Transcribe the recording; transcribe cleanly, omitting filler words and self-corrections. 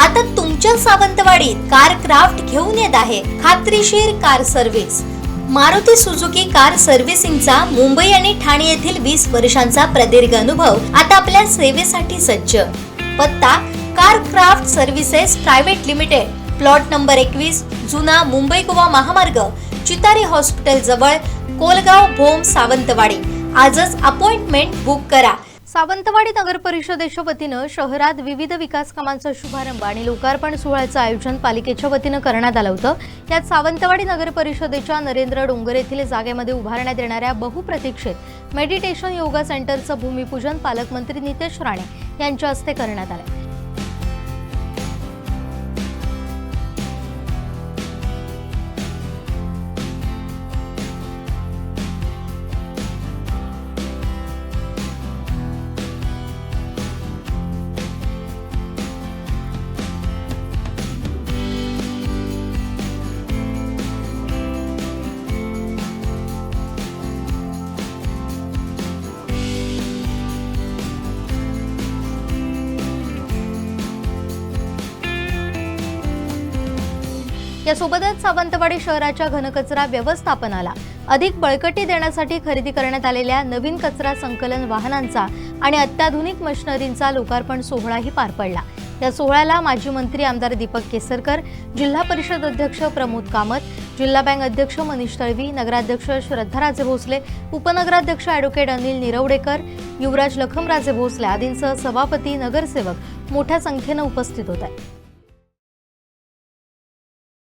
आता तुमच्या सावंतवाडीत car craft घेऊन येत आहे खात्रीशीर car service. Maruti Suzuki car सर्व्हिसिंगचा मुंबई आणि ठाणे येथील 20 वर्षांचा प्रदीर्घ अनुभव आता आपल्या सेवेसाठी सज्ज। पत्ता car craft services private limited, plot number 21, जुना मुंबई गोवा महामार्ग, चितारी हॉस्पिटल जवळ, कोलगाव भोम, सावंतवाडी। आजच अपॉइंटमेंट बुक करा। सावंतवाडी नगर परिषदेच्या वतीनं शहरात विविध विकास कामांचा शुभारंभ आणि लोकार्पण सोहळ्याचं आयोजन पालिकेच्या वतीनं करण्यात आलं होतं। यात सावंतवाडी नगर परिषदेच्या नरेंद्र डोंगर येथील जागेमध्ये उभारण्यात येणाऱ्या बहुप्रतीक्षित मेडिटेशन योगा सेंटरचं भूमिपूजन पालकमंत्री नितेश राणे यांच्या हस्ते करण्यात आलं। यासोबतच सावंतवाडी शहराच्या घनकचरा व्यवस्थापनाला अधिक बळकटी देण्यासाठी खरेदी करण्यात आलेल्या नवीन कचरा संकलन वाहनांचा आणि अत्याधुनिक मशिनरींचा लोकार्पण सोहळाही पार पडला। या सोहळ्याला माजी मंत्री आमदार दीपक केसरकर, जिल्हा परिषद अध्यक्ष प्रमोद कामत, जिल्हा बँक अध्यक्ष मनीष तळवी, नगराध्यक्ष श्रद्धाराजे भोसले, उपनगराध्यक्ष ॲडव्होकेट अनिल निरवडेकर, युवराज लखमराजे भोसले आदींसह सभापती, नगरसेवक मोठ्या संख्येने उपस्थित होते।